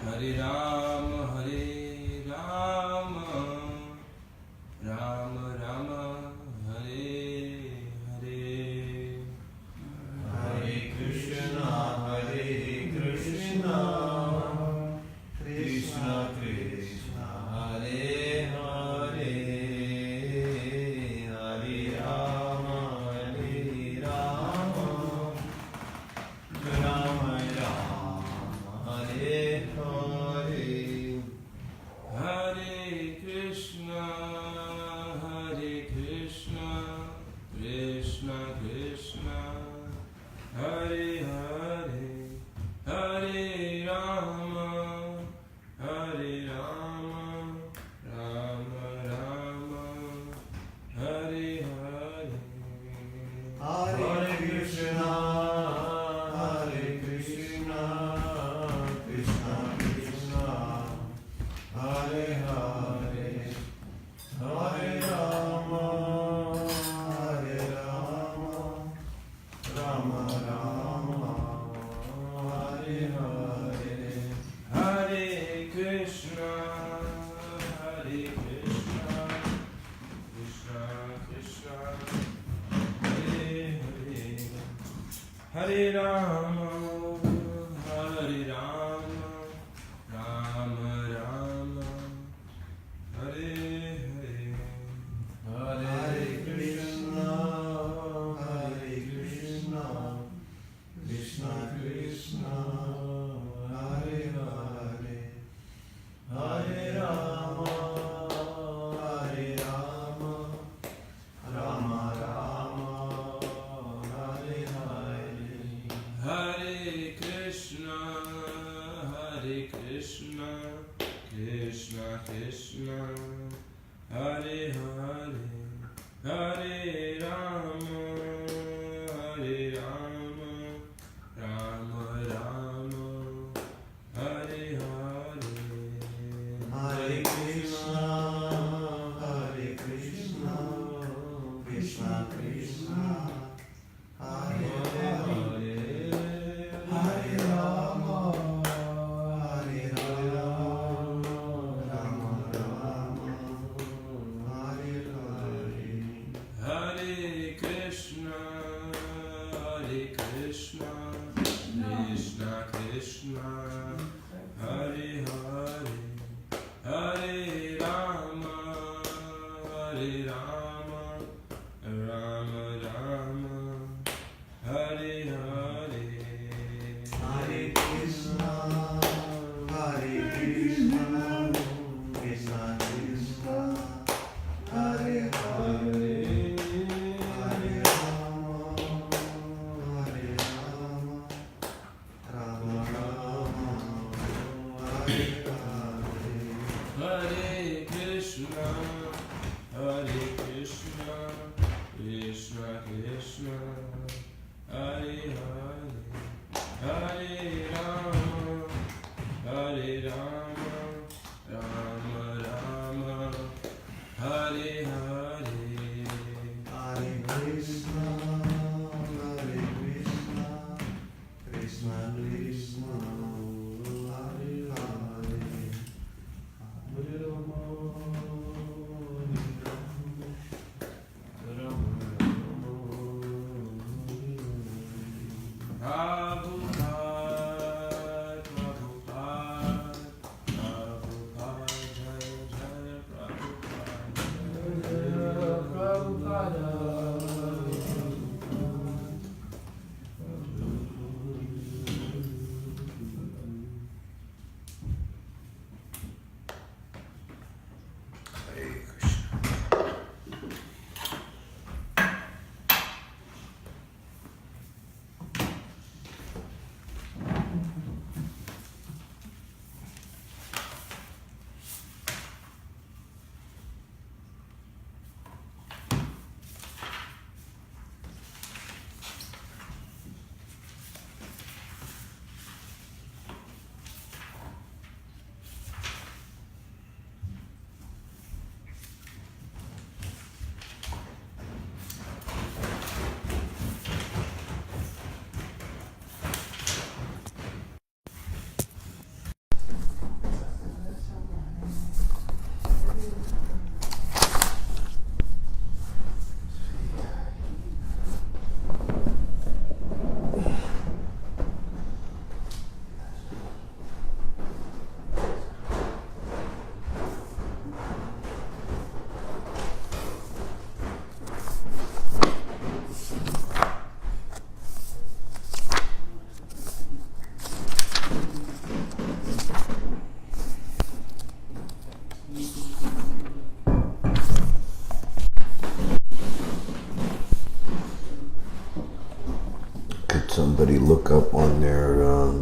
Hare Rama, Hare Rama, Rama Rama, Hare Hare, Hare Krishna, Krishna Krishna, Hare Hare, Hare Rama, Hare Rama, Rama Rama, Hare Hare, Hare Krishna, Krishna Krishna, Hare Hare, Hare Rama, Rama Rama, Hare Hare, Hare Krishna, Krishna Krishna, Hare Hare, Hare Rama, Hare Rama, Rama Rama, Hare Hare, Hare Krishna, Krishna Krishna, Hare Hare, Hare Rama, Rama Rama, Hare Hare, Hare Krishna, Krishna Krishna, Hare Hare, Hare Rama, Rama Rama, Hare Hare, Hare Krishna, Krishna Krishna, Hare Hare, Hare Rama, Rama Rama, Hare Hare, Hare Krishna, Krishna Krishna, Hare Hare,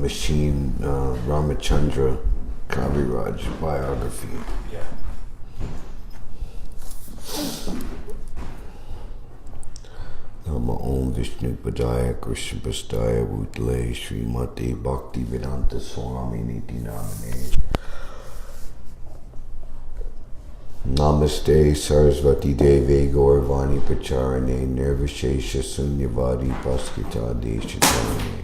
Machine Ramachandra Kaviraj biography. Yeah. Nama Om Vishnu Padaya Krishna Pastaya Bhutale Śrīmate Bhakti Vedanta Swami Niti Namane Namaste Sarasvati Deve Gauravani Pacharane Nirvishesha Sunyavadi Paskita Deshatarane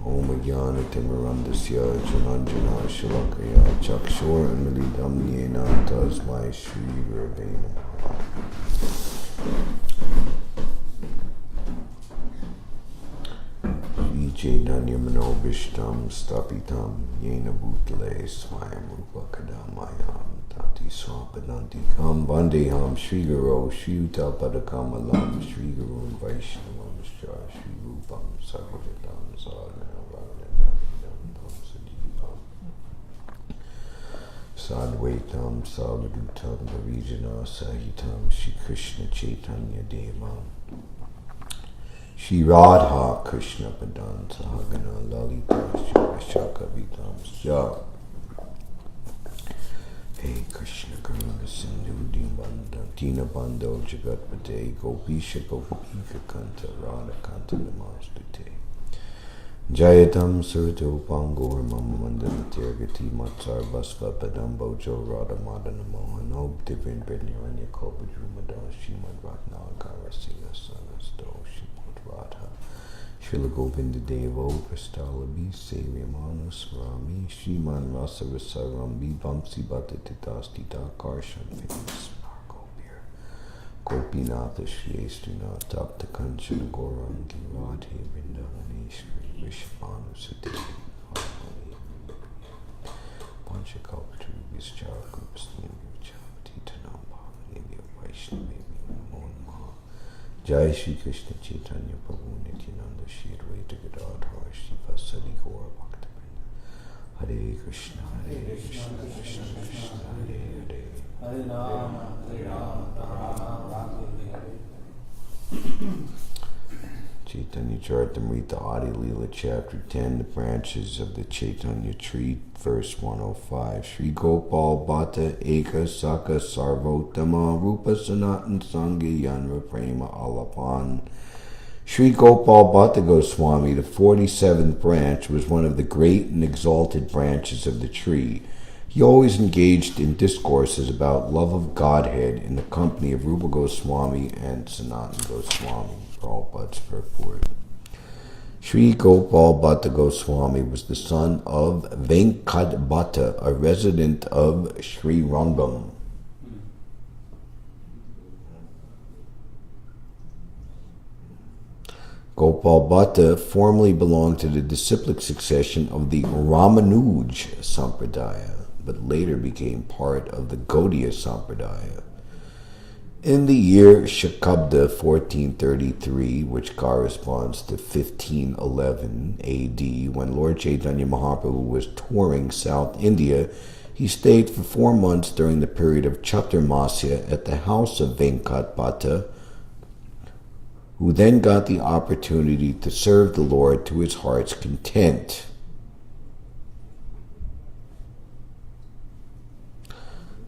Om Jnana Timirandasya Jananjana Shalakaya Chakshur Anmilidam Yena Tasmai Shri Gurave Namaha. Chaitanya Manobishtam Stapitam Yena Bhutale Swayam Rupakadamayam Tati Swapadantikam Vandeham Shri Guru Shri Utapadakkamalam Shri Guru Vaishnavam Shri Rupam Sarvajatam Sadhana Radhanam Sajivam Sadvaitam Savadutam Varijana Sahitam Shri Krishna Chaitanya Devam Shri Radha Krishna Padan Sahagana Lalita Shri Shakavitam Sja Hey Krishna Karuna Sindhu Dina Bando Jagatpate Gopisha Gopika Kanta Radha Kanta Namastute Jayatam Surto Pangor Mama Mandana Tirgati Matsar Basva Padam Bojo Radha Madana Mohan Ob Divin Bedniranya Kopajrumadan Śrīmad-Bhāgavatam Sanasto Radha Srila Govinda Devo Prastalabi Sevyamana Swami Shriman Rasa Rasarambi Vamsi Bhatta Titastita Karshan Famous Margopir Gopinatha Shri Estrinath Tapta Kanchana Gaurangi Radhe Vrindavaneshwari Vishvanu Sadevi Panchakalpatu Vischar Gupasnim Vichavati Tanam Bhavani Vaishnavi Namo Namaha Jai Shri Krishna Chaitanya Prabhu Nityananda Shri Advaita Gadadhar Shri Vasadi Gaura Bhaktivinoda Hare Krishna Krishna Krishna Hare Hare Hare Rama Rama Hare. Chaitanya Charitamrita Adi Leela Chapter 10, the branches of the Chaitanya tree, verse 105. Shri Gopal Bhatta Eka Saka Sarvotama Rupa Sanatan Sangha Yanra Prema Alapan. Shri Gopal Bhatta Goswami, the 47th branch, was one of the great and exalted branches of the tree. He always engaged in discourses about love of Godhead in the company of Rupa Goswami and Sanatan Goswami. Prabhupada's purport. Shri Gopal Bhatta Goswami was the son of Venkat Bhatta, a resident of Sri Rangam. Gopal Bhatta formerly belonged to the disciplic succession of the Ramanuj Sampradaya, but later became part of the Gaudiya Sampradaya. In the year Shakabda 1433, which corresponds to 1511 AD, when Lord Chaitanya Mahaprabhu was touring South India, he stayed for 4 months during the period of Chaturmasya at the house of Venkat Bhatta, who then got the opportunity to serve the Lord to his heart's content.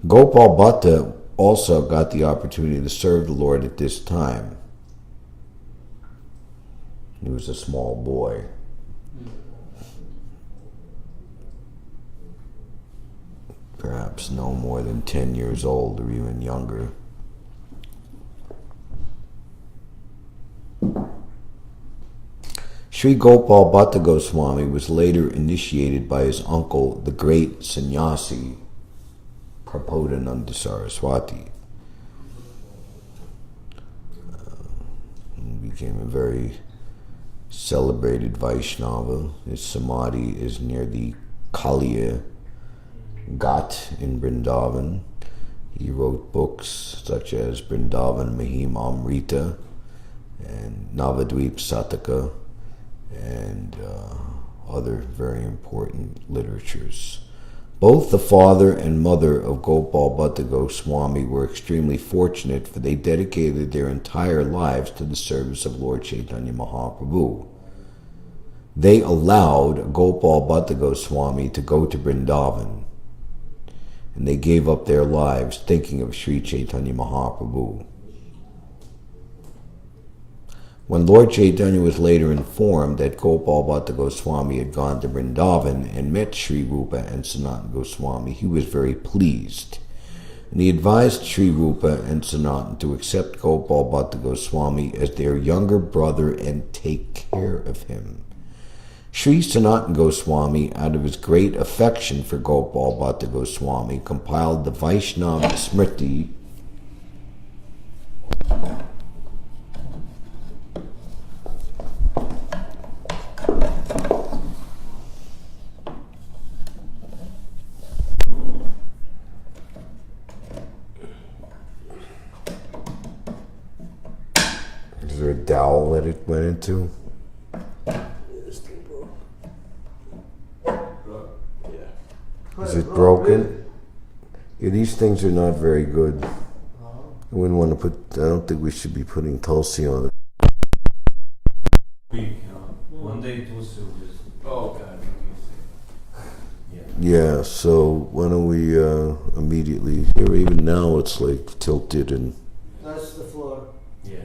Gopal Bhatta also got the opportunity to serve the Lord at this time. He was a small boy. Perhaps no more than 10 years old or even younger. Sri Gopal Bhatta Goswami was later initiated by his uncle, the great sannyasi, Prabodhananda Saraswati. He became a very celebrated Vaishnava. His samadhi is near the Kaliya Ghat in Vrindavan. He wrote books such as Vrindavan Mahima Amrita and Navadvip Sataka and other very important literatures. Both the father and mother of Gopal Bhatta Goswami were extremely fortunate, for they dedicated their entire lives to the service of Lord Chaitanya Mahaprabhu. they allowed Gopal Bhatta Goswami to go to Vrindavan, and they gave up their lives thinking of Sri Chaitanya Mahaprabhu. When Lord Chaitanya was later informed that Gopal Bhatta Goswami had gone to Vrindavan and met Sri Rupa and Sanatana Goswami, he was very pleased. And he advised Sri Rupa and Sanatana to accept Gopal Bhatta Goswami as their younger brother and take care of him. Sri Sanatana Goswami, out of his great affection for Gopal Bhatta Goswami, compiled the Vaishnava Smriti, Is there a dowel that it went into? This thing broke. Yeah. Is it broken? Yeah, these things are not very good. I wouldn't want to put, I don't think we should be putting Tulsi on it. One day it was just. Oh, God. Yeah, so why don't we immediately, here even now it's like tilted and... That's the floor. Yeah.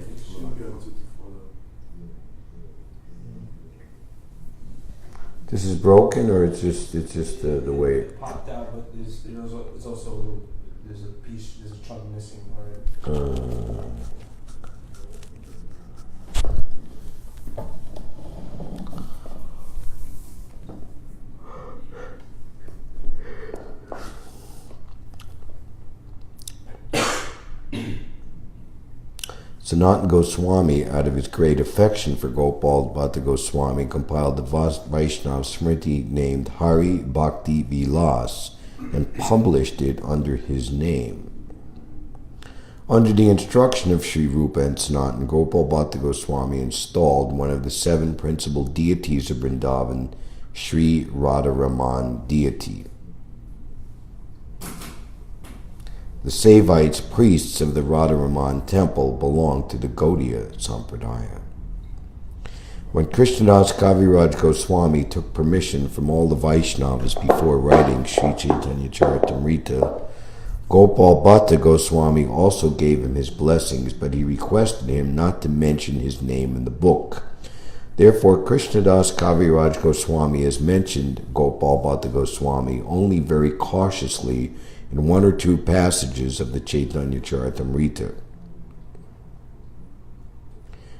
This is broken or it's just the way it... Popped out, but there's also a little, there's a piece, there's a chunk missing. All right. Sanatana Goswami, out of his great affection for Gopal Bhatta Goswami, compiled the Vaishnava Smriti named Hari Bhakti Vilas and published it under his name. Under the instruction of Sri Rupa and Sanatana, Gopal Bhatta Goswami installed one of the 7 principal deities of Vrindavan, Sri Radharaman deity. The Saivites, priests of the Radharaman temple, belonged to the Gaudiya Sampradaya. When Krishnadas Kaviraj Goswami took permission from all the Vaishnavas before writing Sri Chaitanya Charitamrita, Gopal Bhatta Goswami also gave him his blessings, but he requested him not to mention his name in the book. Therefore, Krishnadas Kaviraj Goswami has mentioned Gopal Bhatta Goswami only very cautiously in 1 or 2 passages of the Chaitanya Charitamrita.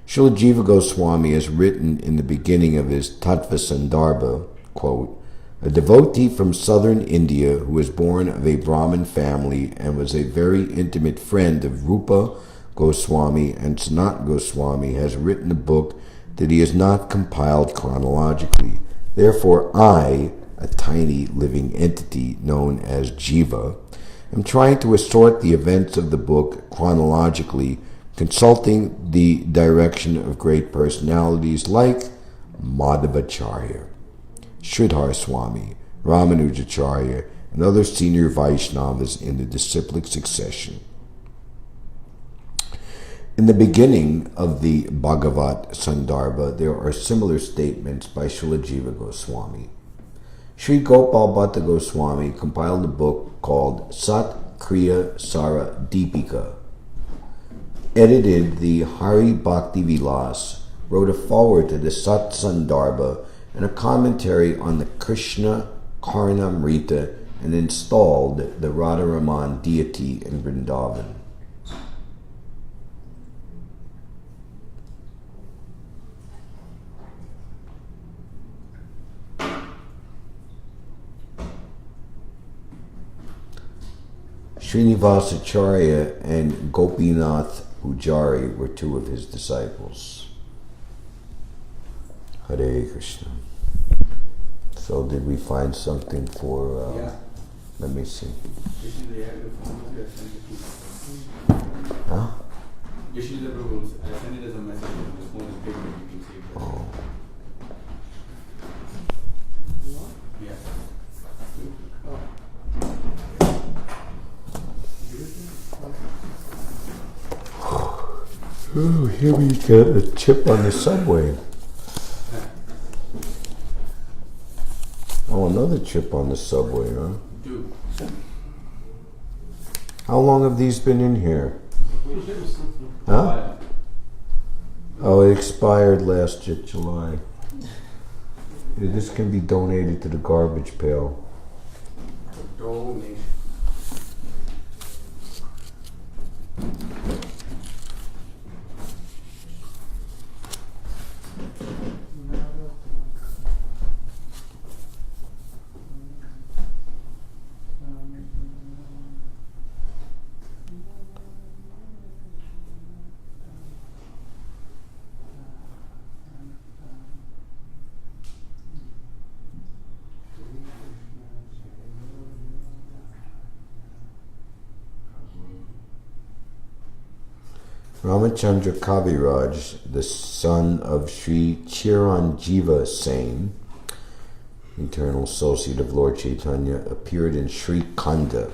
Srila Jiva Goswami has written in the beginning of his Tattva Sandarbha, quote, "A devotee from southern India who was born of a Brahmin family and was a very intimate friend of Rupa Goswami and Sanat Goswami has written a book that he has not compiled chronologically. Therefore I, a tiny living entity known as Jiva, am trying to assort the events of the book chronologically, consulting the direction of great personalities like Madhavacharya, Sridhar Swami, Ramanujacharya, and other senior Vaishnavas in the disciplic succession." In the beginning of the Bhagavat Sandarbha, there are similar statements by Srila Jiva Goswami. Sri Gopal Bhatta Goswami compiled a book called Sat Kriya Sara Deepika, edited the Hari Bhakti Vilas, wrote a foreword to the Sat Sandarbha and a commentary on the Krishna Karnamrita, and installed the Radharaman deity in Vrindavan. Srinivasacharya and Gopinath Pujari were 2 of his disciples. Hare Krishna. So did we find something for, let me see. Huh? Śrīmad-Bhāgavatam, I sent it as a message on this phone, is big, you can see it. Oh. Yeah. Oh, here we got a chip on the subway. another trip on the subway, huh? Two. How long have these been in here? Huh? Oh, it expired last July. Yeah, this can be donated to the garbage pail. Donation. Ramachandra Kaviraj, the son of Sri Chiranjiva Sain, eternal associate of Lord Chaitanya, appeared in Sri Khanda.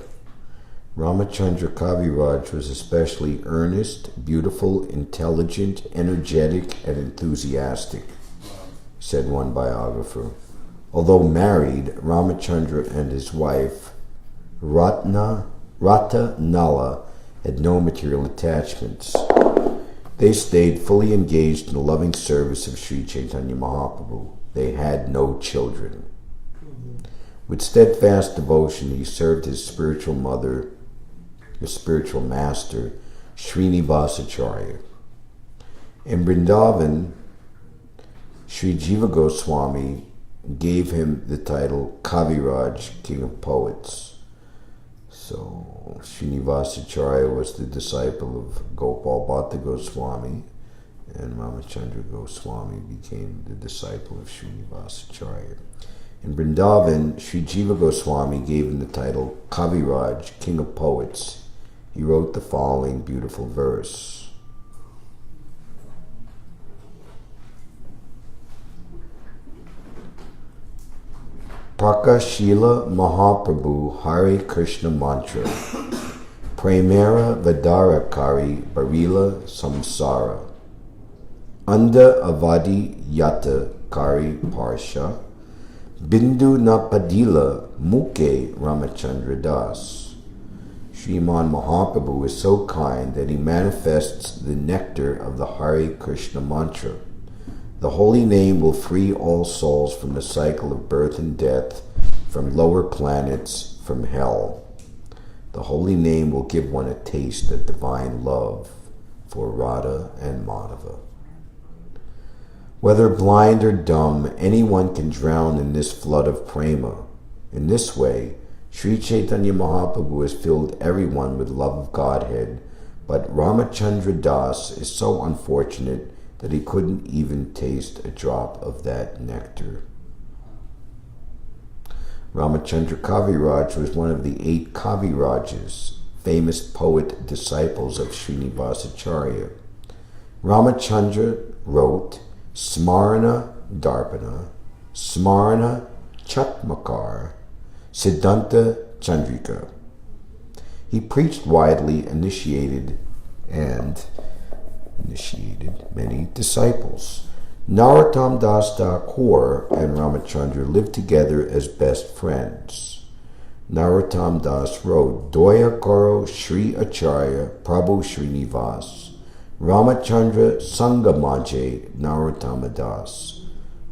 Ramachandra Kaviraj was especially earnest, beautiful, intelligent, energetic, and enthusiastic, said one biographer. Although married, Ramachandra and his wife, Ratanala, had no material attachments. They stayed fully engaged in the loving service of Sri Chaitanya Mahaprabhu. They had no children. With steadfast devotion, he served his spiritual mother, his spiritual master, Śrīnivāsacārya. In Vrindavan, Sri Jiva Goswami gave him the title Kaviraj, King of Poets. So Śrīnivāsacārya was the disciple of Gopal Bhatta Goswami, and Ramachandra Goswami became the disciple of Śrīnivāsacārya. In Vrindavan, Sri Jiva Goswami gave him the title Kaviraj, King of Poets. He wrote the following beautiful verse. Prakashila Mahaprabhu Hare Krishna Mantra Premera Vadarakari Barila Samsara Anda Avadi Yata Kari Parsha Bindu Napadila Muke Ramachandra Das. Sriman Mahaprabhu is so kind that he manifests the nectar of the Hare Krishna Mantra. The holy name will free all souls from the cycle of birth and death, from lower planets, from hell. The holy name will give one a taste of divine love for Radha and Madhava. Whether blind or dumb, anyone can drown in this flood of prema. In this way, Sri Chaitanya Mahaprabhu has filled everyone with love of Godhead, but Ramachandra Das is so unfortunate that he couldn't even taste a drop of that nectar. Ramachandra Kaviraj was one of the 8 Kavirajas, famous poet disciples of Śrīnivāsacārya. Ramachandra wrote Smarana Darpana, Smarana Chatmakar, Siddhanta Chandrika. He preached widely, initiated many disciples. Narottam Das Thakur and Ramachandra lived together as best friends. Narottam Das wrote, Doya Karo Sri Acharya Prabhu Srinivas, Ramachandra Sangamanje Narottama Das.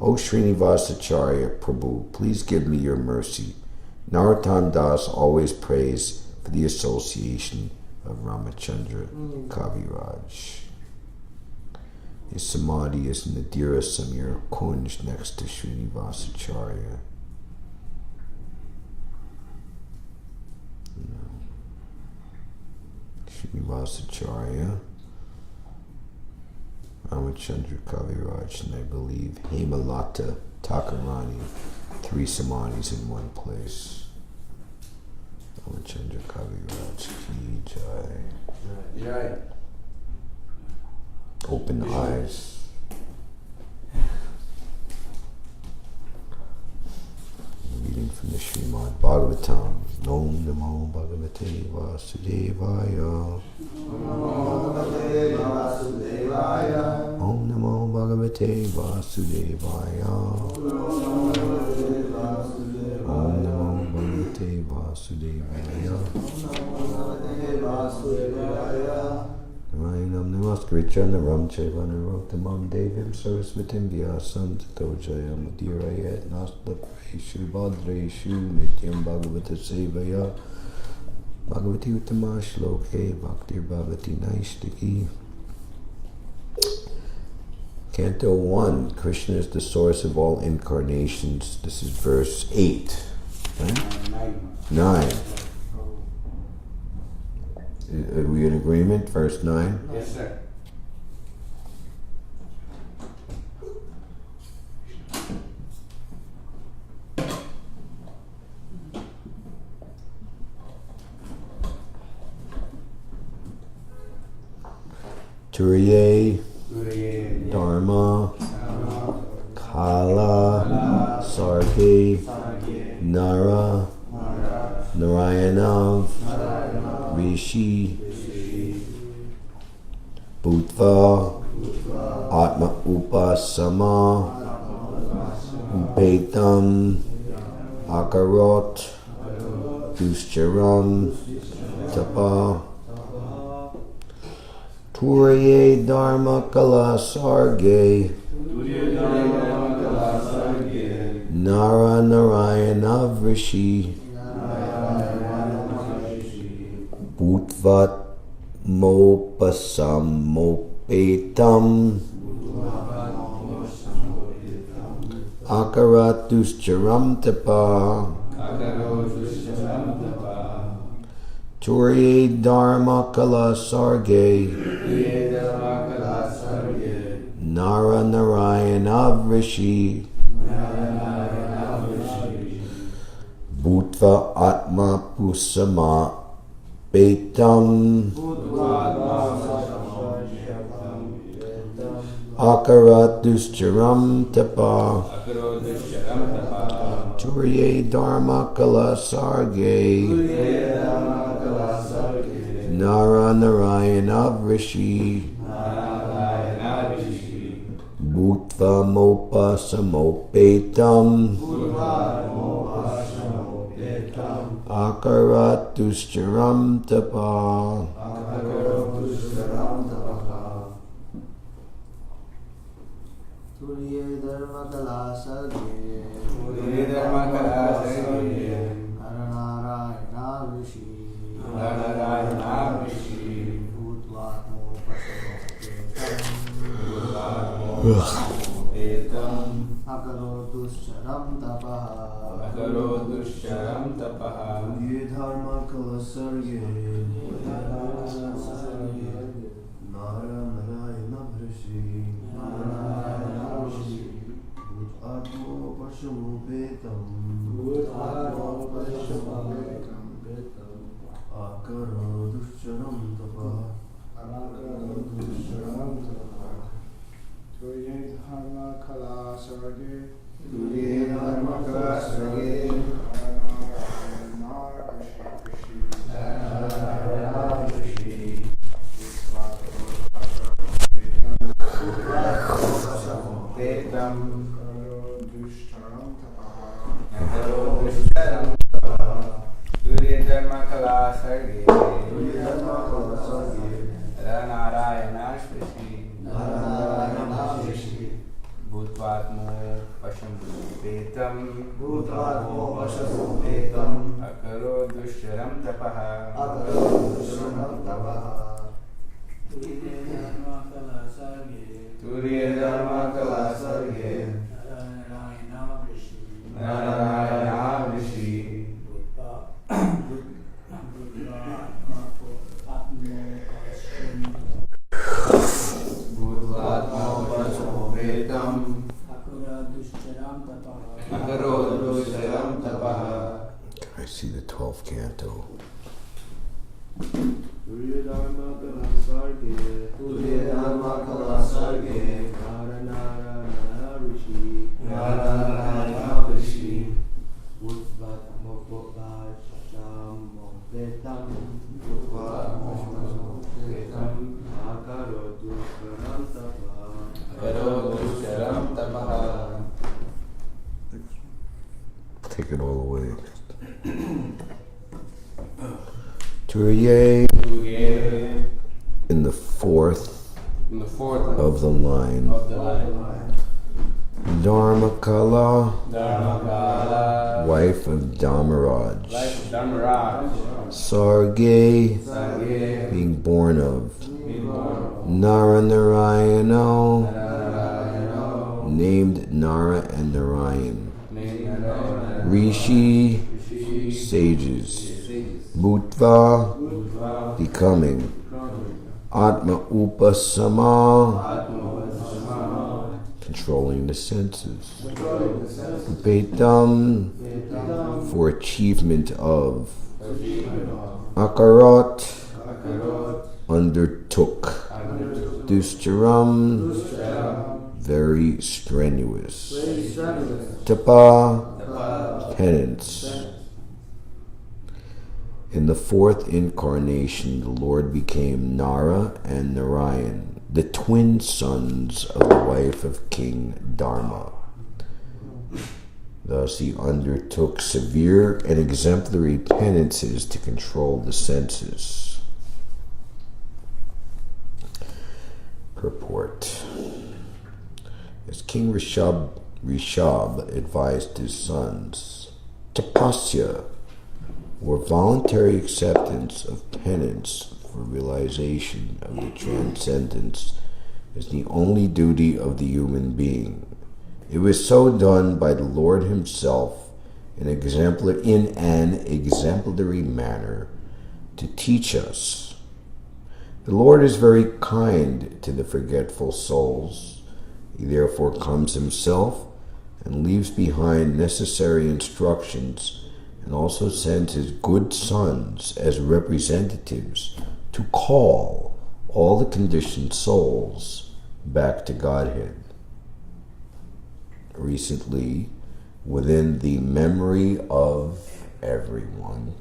O Srinivasacharya Prabhu, please give me your mercy. Narottam Das always prays for the association of Ramachandra Kaviraj. His samadhi is in the Dira Samir Kunj next to Srinivasacharya. Srinivasacharya, Ramachandra Kaviraj, and I believe Hemalata Thakurani, 3 samadhis in one place. Ramachandra Kaviraj Ki Jai. Jai. Open eyes. Reading from the Śrīmad-Bhāgavatam. Om Namo Bhagavate Vasudevaya. Om Namo Bhagavate Vasudevaya. Samskritya Naram Chaivanarottamam Devim Sarasvatim Vyasam Tato Jayamudirayat Nastapreshu Bhadreshu Nityam Bhagavata Sevaya Bhagavati Uttama Shloke Bhaktir Bhavati Naistiki. Canto 1, Krishna is the source of all incarnations. This is verse 8. Right? 9. Are we in agreement? Verse 9? Yes, sir. Turiye Dharma Kala Sarge Nara Narayana Rishi Bhutva Atma Upasama Upetam Akarot Dushcharam Tapa Turiye Dharma Kala Sarge Nara Narayana Vrishi Bhutvat Mopasamopetam Akarat Dushcharam Tapa Turiye Dharma Kala Sarge Nara Narayana Vrishi Bhutva Atma Pusama Petam Akarat Dushcharam Tapa Turiye Dharma Kala Sarge Nara Narayana Vrishi Bhutva Mopa Samopetam Akarat Dushcharam Tapa. Turiye Dharma Kala Sarge Naranarayana Rishi Bhutvatmo Pasamopetam Akaro Dushcharam Tapaha Turiye Dharma Kala Sarge Naranarayana Rishi Bhutvatmo Pasamopetam Akaro Dushcharam Tapaha Turiye Dharma Kala Sarge I see the 12th canto. Turiye Dharma Kala Sarge Naranarayana Rishi Bhutvatmo Pasamopetam Akaro Dushcharam Tapa. Take it all away. Turiye in the 4th From the fourth of the line. of the line. Dharmakala, Dharmakala, wife of Dharmaraj. life of Dharmaraj. Sarge, Sage, being born of. being born Naranarayano, Narayano, named Nara and Narayan. named Narayana. Rishi, Rishi, sages. sages. Bhutva, Buddha, becoming. Krami, Atma Upasama, Atma, Vajjana, controlling the senses. controlling the senses. Upetam, Vedam, for achievement of. achievement of. Akarat, Akarot, undertook. undertook. Dushcharam, Dushcharam, very strenuous. very strenuous. Tapa, Tapa, penance. In the fourth incarnation, the Lord became Nara and Narayan, the twin sons of the wife of King Dharma. Thus he undertook severe and exemplary penances to control the senses. Purport. As King Rishab advised his sons, tapasya, or voluntary acceptance of penance for realization of the transcendence, is the only duty of the human being. It was so done by the Lord himself in an exemplary manner to teach us. The Lord is very kind to the forgetful souls. He therefore comes himself and leaves behind necessary instructions, and also sends his good sons as representatives to call all the conditioned souls back to Godhead. Recently, within the memory of everyone,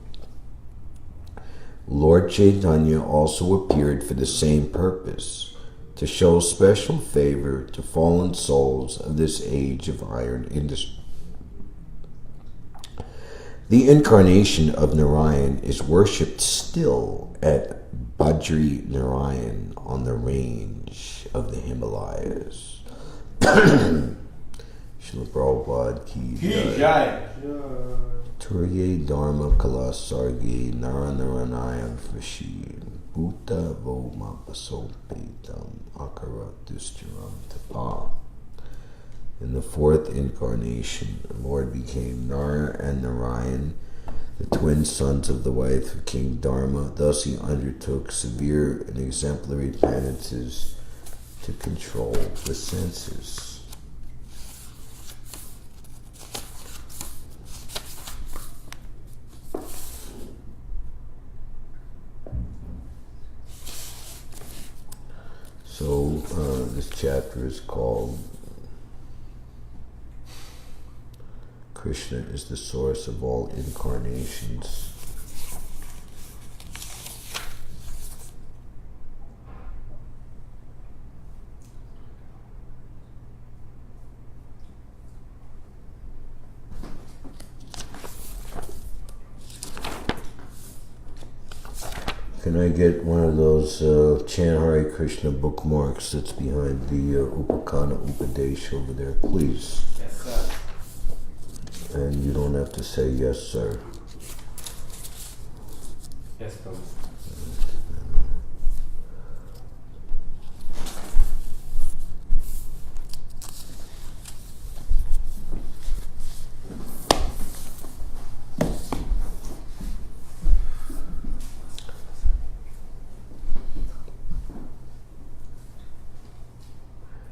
Lord Chaitanya also appeared for the same purpose, to show special favor to fallen souls of this age of iron industry. The incarnation of Narayan is worshipped still at Badri Narayan on the range of the Himalayas. Srila Prabhupada ki jai. Turye Dharma Kala Sarge Naranaranayan Vashi Bhuta Voma Pasopetam Akara Dushcharam Tapa. In the fourth incarnation, the Lord became Nara and Narayan, the twin sons of the wife of King Dharma. Thus he undertook severe and exemplary penances to control the senses. So this chapter is called Krishna is the source of all incarnations. Can I get one of those Chant Hare Krishna bookmarks that's behind the Upakana Upadesh over there, please? Yes, sir. And you don't have to say yes, sir. Yes, Prabhu.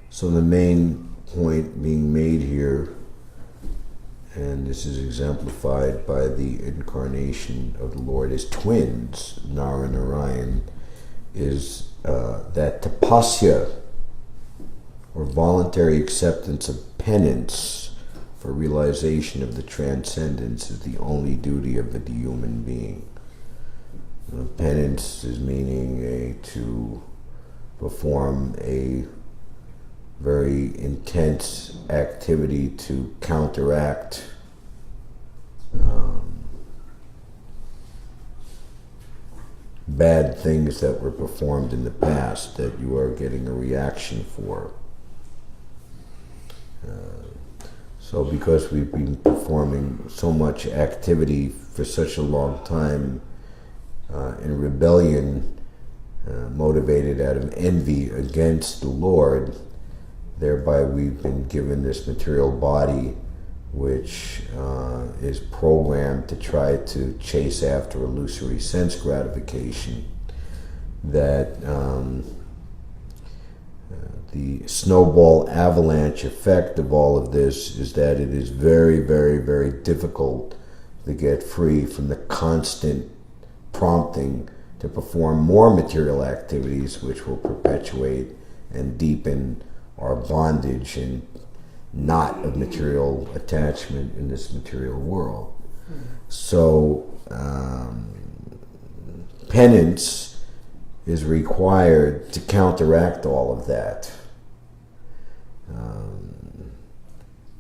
So the main point being made here, and this is exemplified by the incarnation of the Lord as twins, Nara and Narayan, is that tapasya, or voluntary acceptance of penance for realization of the transcendence, is the only duty of the human being. Penance is meaning to perform a very intense activity to counteract bad things that were performed in the past that you are getting a reaction for. So because we've been performing so much activity for such a long time in rebellion, motivated out of envy against the Lord, thereby we've been given this material body which is programmed to try to chase after illusory sense gratification, that the snowball avalanche effect of all of this is that it is very, very, very difficult to get free from the constant prompting to perform more material activities which will perpetuate and deepen our bondage and knot of material attachment in this material world. So penance is required to counteract all of that.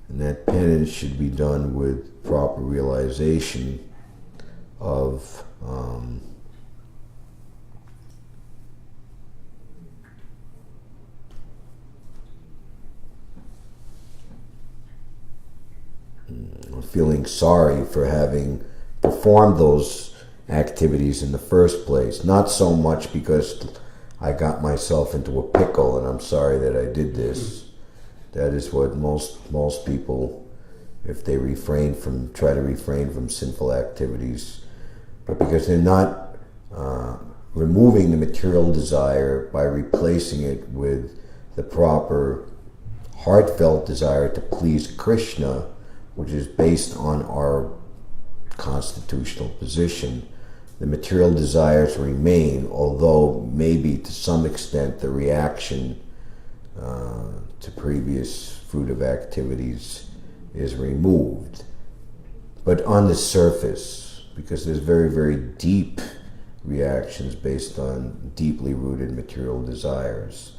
And that penance should be done with proper realization of feeling sorry for having performed those activities in the first place. Not so much because I got myself into a pickle and I'm sorry that I did this. That is what most people, if they try to refrain from sinful activities, but because they're not removing the material desire by replacing it with the proper heartfelt desire to please Krishna, which is based on our constitutional position. The material desires remain, although maybe to some extent the reaction to previous fruitive activities is removed. But on the surface, because there's very, very deep reactions based on deeply rooted material desires.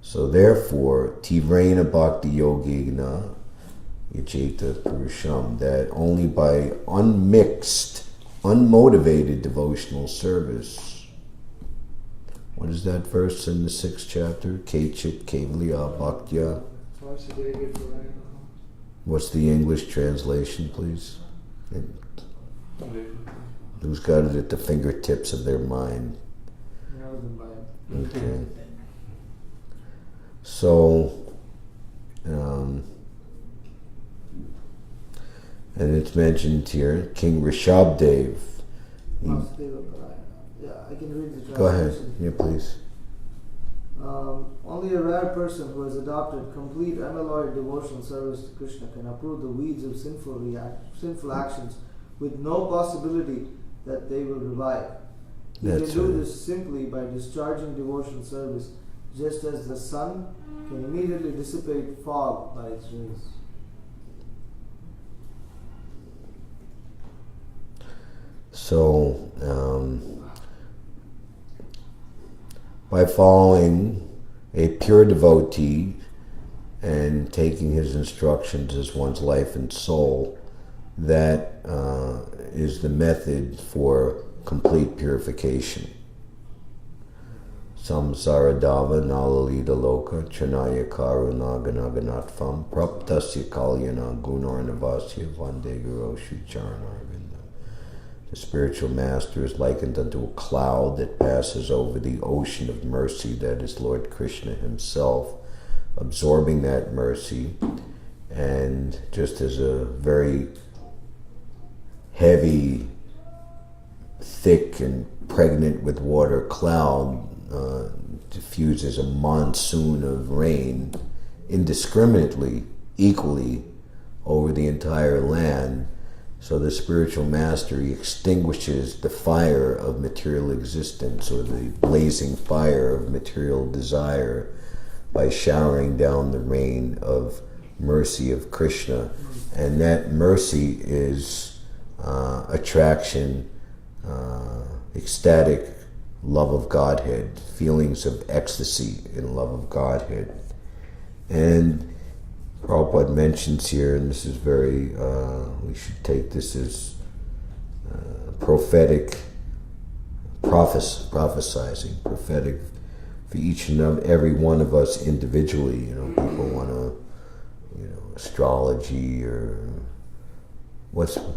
So therefore, Tivrena Bhakti Yogena Yajeta Purusham, that only by unmixed, unmotivated devotional service. What is that verse in the 6th chapter? Kechit Kevalya Bhaktya. What's the English translation, please? Who's got it at the fingertips of their mind? Okay. So, and it's mentioned here, King Rishabdev. Yeah, I can read the translation. Go ahead. Yeah, please. Only a rare person who has adopted complete unalloyed devotional service to Krishna can uproot the weeds of sinful actions with no possibility that they will revive. He can do this simply by discharging devotional service, just as the sun can immediately dissipate fog by its rays. So, by following a pure devotee and taking his instructions as one's life and soul, that is the method for complete purification. Samsaradava nalalita loka chanaya karuna ganaganatvam praptasya kalyana gunarnavasya vande guroshu charanarvinda. The spiritual master is likened unto a cloud that passes over the ocean of mercy, that is Lord Krishna himself, absorbing that mercy, and just as a very heavy, thick and pregnant with water cloud diffuses a monsoon of rain indiscriminately, equally over the entire land, so the spiritual master extinguishes the fire of material existence, or the blazing fire of material desire, by showering down the rain of mercy of Krishna. And that mercy is attraction, ecstatic love of Godhead, feelings of ecstasy in love of Godhead. And Prabhupada mentions here, and this is very, we should take this as prophetic prophesizing, prophetic for each and every one of us individually. People want to, astrology or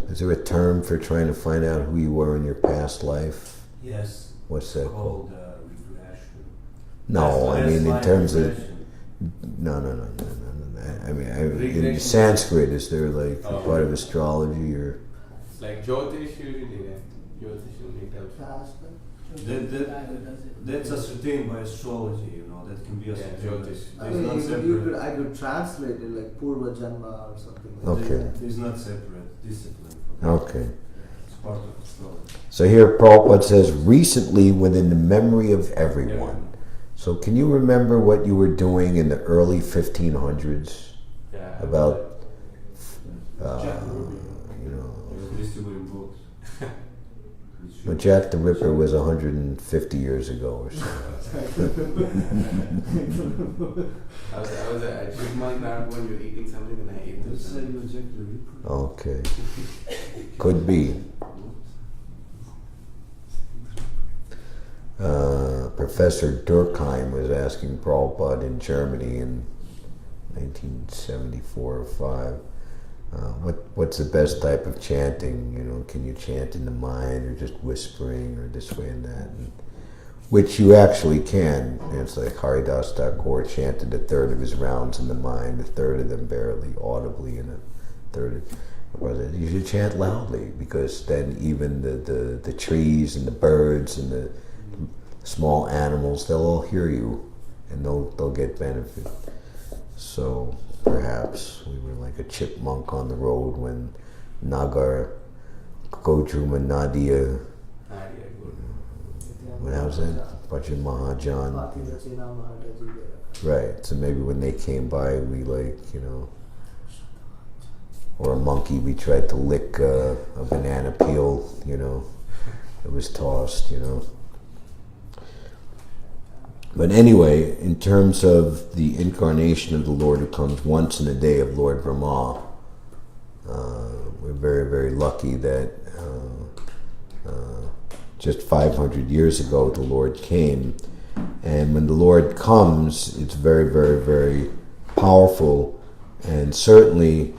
is there a term for trying to find out who you were in your past life? Yes. What's that called? Called regression. No, I mean in terms of regression. no. I mean, in Sanskrit, is there like a part of astrology or? It's like Jyotish usually, right? Jyotish usually tells you. That's ascertained by astrology, that can be ascertained. Jyotish. I mean, I could translate it like Purva Janma or something like Okay. that. There's not separate discipline for that. Okay. It's part of astrology. So here Prabhupada says, recently within the memory of everyone. So can you remember what you were doing in the early 1500s? Yeah. About, Distributing books. when Jack the Ripper was 150 years ago or so. I was a chipmunk around when you were eating something and I ate Let's this. say you Jack the Ripper. Okay. Could be. Professor Durkheim was asking Prabhupada in Germany in 1974 or 5, what's the best type of chanting? Can you chant in the mind or just whispering or this way and that? Which you actually can. It's like Haridas Thakur chanted a third of his rounds in the mind, a third of them barely audibly, and a third of... You should chant loudly, because then even the trees and the birds and the small animals, they'll all hear you and they'll get benefit. So perhaps we were like a chipmunk on the road when Nagar Kodruma Nadia, what was that? Bhajan Mahajan. Right, so maybe when they came by we or a monkey, we tried to lick a banana peel, it was tossed, But anyway, in terms of the incarnation of the Lord who comes once in a day of Lord Brahma, we're very, very lucky that just 500 years ago the Lord came. And when the Lord comes, it's very, very, very powerful, and certainly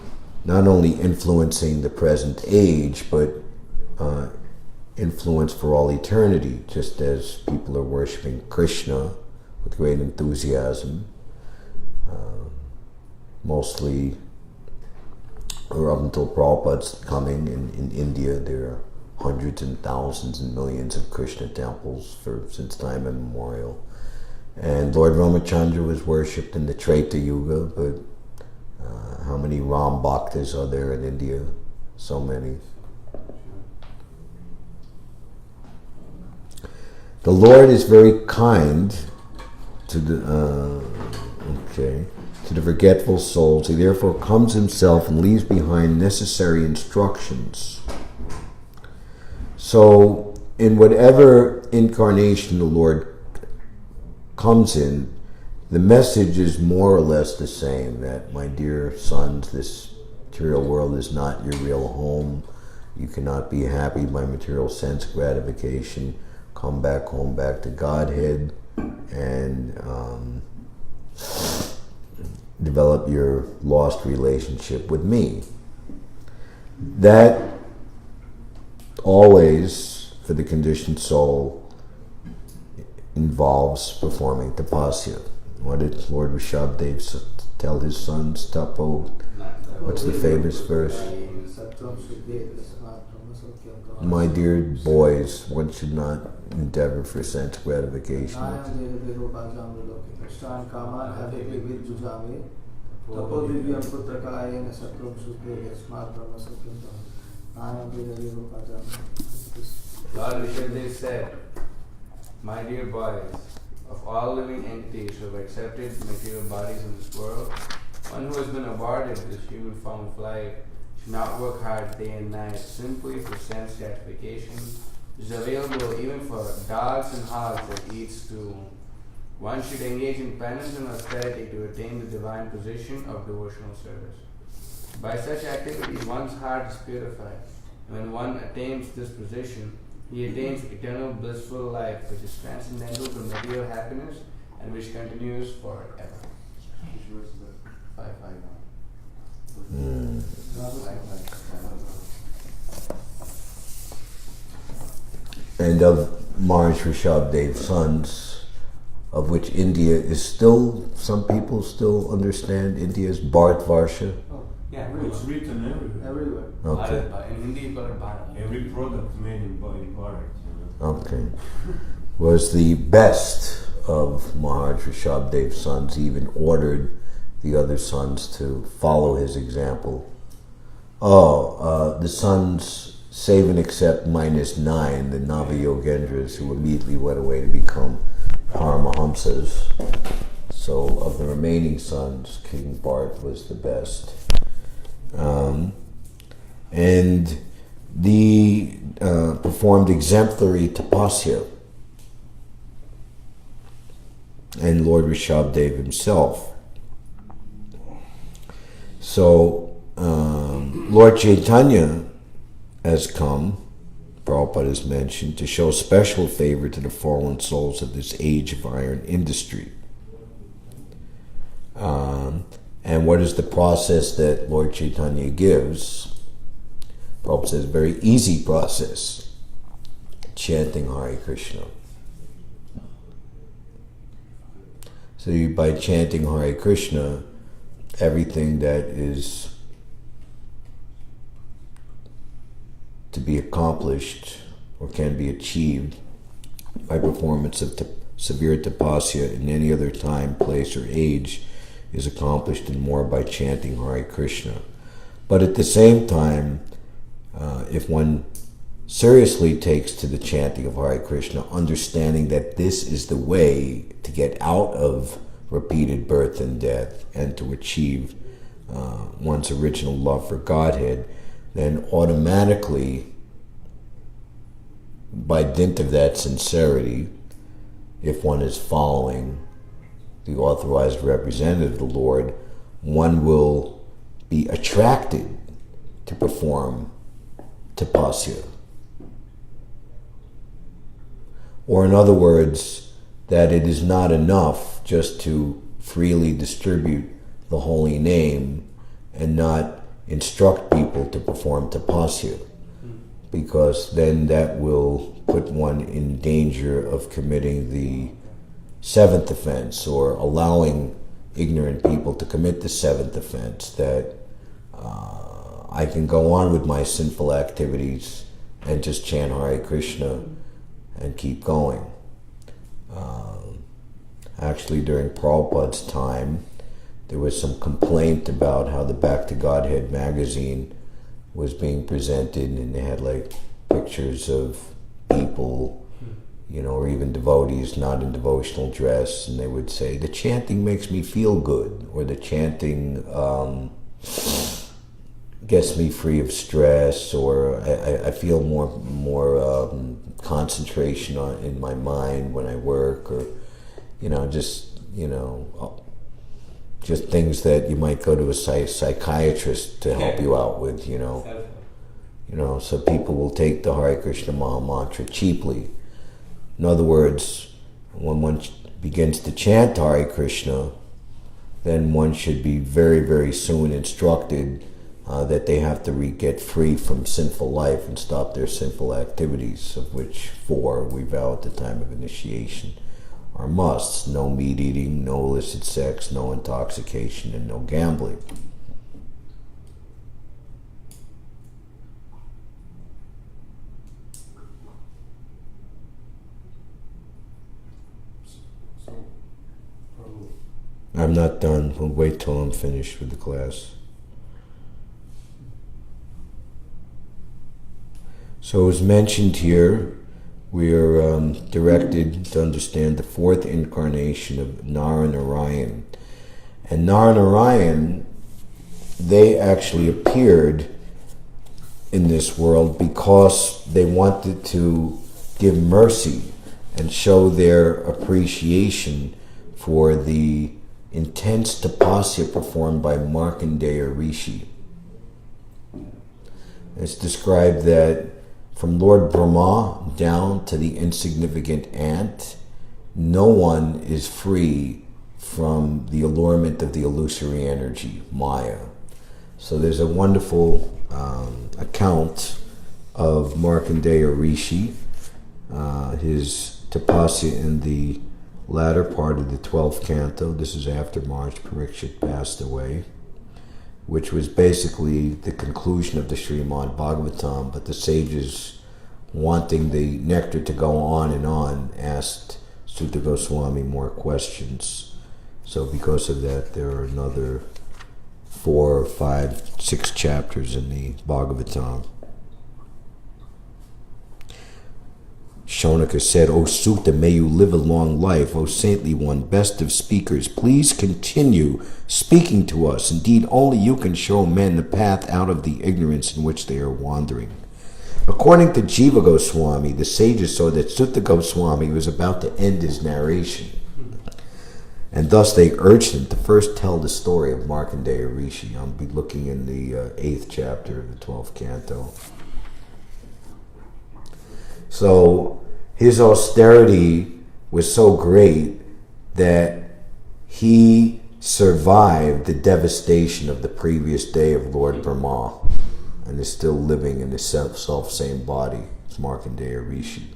not only influencing the present age, but influence for all eternity, just as people are worshiping Krishna with great enthusiasm. Mostly, or up until Prabhupada's coming in India, there are hundreds and thousands and millions of Krishna temples since time immemorial. And Lord Ramachandra was worshipped in the Treta Yuga, but how many Ram Bhaktas are there in India? So many. The Lord is very kind to the forgetful souls. He therefore comes himself and leaves behind necessary instructions. So, in whatever incarnation the Lord comes in, the message is more or less the same, that, my dear sons, this material world is not your real home. You cannot be happy by material sense gratification. Come back home, back to Godhead, and develop your lost relationship with me. That always, for the conditioned soul, involves performing tapasya. What did Lord Rishabdev tell his sons? Tapo, what's the famous verse? My dear boys, one should not endeavor for sense gratification. Lord Rishabdev said, my dear boys, of all living entities who have accepted material bodies in this world, one who has been awarded this human form of life should not work hard day and night simply for sense gratification, which is available even for dogs and hogs that eat stool. One should engage in penance and austerity to attain the divine position of devotional service. By such activities, one's heart is purified, and when one attains this position, he attains eternal blissful life, which is transcendental to material happiness and which continues forever. Which verse is that? 551. 551. And of Maharaj Rishabhadev's sons, of which India is still, some people still understand India as Bharatvarsha. Oh, Yeah, it's written everywhere. Everywhere. Okay. Bharat, in Hindi you call it Bharat. Every product made in Bharat, Okay. Was the best of Maharaj Rishabhadev's sons, even ordered the other sons to follow his example. The sons save and accept minus 9, the Nava-Yogendras, who immediately went away to become Paramahamsas. So of the remaining sons, King Bharat was the best. And the performed exemplary tapasya. And Lord Rishabhadev himself. So Lord Chaitanya has come, Prabhupada has mentioned, to show special favor to the fallen souls of this age of iron industry. And what is the process that Lord Chaitanya gives? Prabhupada says, very easy process. Chanting Hare Krishna. So by chanting Hare Krishna, everything that is to be accomplished or can be achieved by performance of severe tapasya in any other time, place, or age is accomplished and more by chanting Hare Krishna. But at the same time, if one seriously takes to the chanting of Hare Krishna, understanding that this is the way to get out of repeated birth and death and to achieve one's original love for Godhead, then automatically, by dint of that sincerity, if one is following the authorized representative of the Lord, one will be attracted to perform tapasya. Or in other words, that it is not enough just to freely distribute the holy name and not instruct people to perform tapasya, because then that will put one in danger of committing the seventh offense, or allowing ignorant people to commit the seventh offense, that I can go on with my sinful activities and just chant Hare Krishna and keep going. Actually, during Prabhupada's time, there was some complaint about how the Back to Godhead magazine was being presented, and they had like pictures of people, or even devotees not in devotional dress, and they would say, the chanting makes me feel good, or the chanting gets me free of stress, or I feel more concentration in my mind when I work, or just things that you might go to a psychiatrist to help you out with, so people will take the Hare Krishna Maha Mantra cheaply. In other words, when one begins to chant Hare Krishna, then one should be very, very soon instructed that they have to get free from sinful life and stop their sinful activities, of which 4 we vow at the time of initiation are musts: no meat eating, no illicit sex, no intoxication, and no gambling. I'm not done. We'll wait till I'm finished with the class. So as mentioned here, we are directed to understand the 4th incarnation of Nara-Narayan. And Nara-Narayan, they actually appeared in this world because they wanted to give mercy and show their appreciation for the intense tapasya performed by Markandeya Rishi. It's described that From Lord Brahma down to the insignificant ant, no one is free from the allurement of the illusory energy, Maya. So there's a wonderful account of Markandeya Rishi, his tapasya in the latter part of the 12th canto. This is after Maharaj Parikshit passed away, which was basically the conclusion of the Śrīmad-Bhāgavatam, but the sages, wanting the nectar to go on and on, asked Sutta Goswami more questions. So because of that, there are another 4, 5, 6 chapters in the Bhagavatam. Shaunaka said, O Sutta, may you live a long life. O saintly one, best of speakers, please continue speaking to us. Indeed, only you can show men the path out of the ignorance in which they are wandering. According to Jiva Goswami, the sages saw that Sutta Goswami was about to end his narration, and thus they urged him to first tell the story of Markandeya Rishi. I'll be looking in the 8th chapter of the 12th canto. So his austerity was so great that he survived the devastation of the previous day of Lord Brahma and is still living in the self-same body as Markandeya Rishi.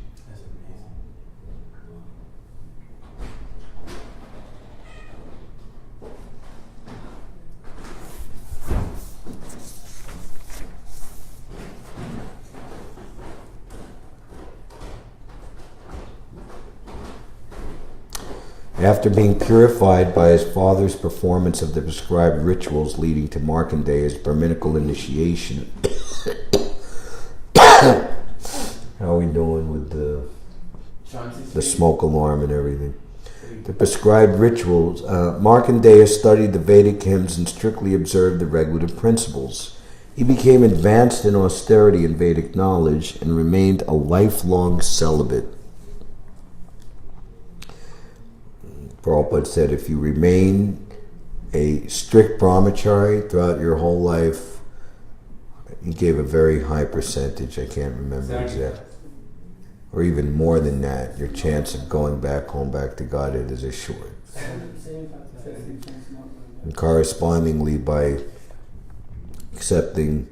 After being purified by his father's performance of the prescribed rituals leading to Markandeya's Brahminical initiation, how are we doing with the smoke alarm and everything? The prescribed rituals, Markandeya studied the Vedic hymns and strictly observed the regulative principles. He became advanced in austerity and Vedic knowledge and remained a lifelong celibate. Prabhupada said, if you remain a strict brahmachari throughout your whole life, he gave a very high percentage, I can't remember exactly, or even more than that, your chance of going back home, back to Godhead is assured. And correspondingly, by accepting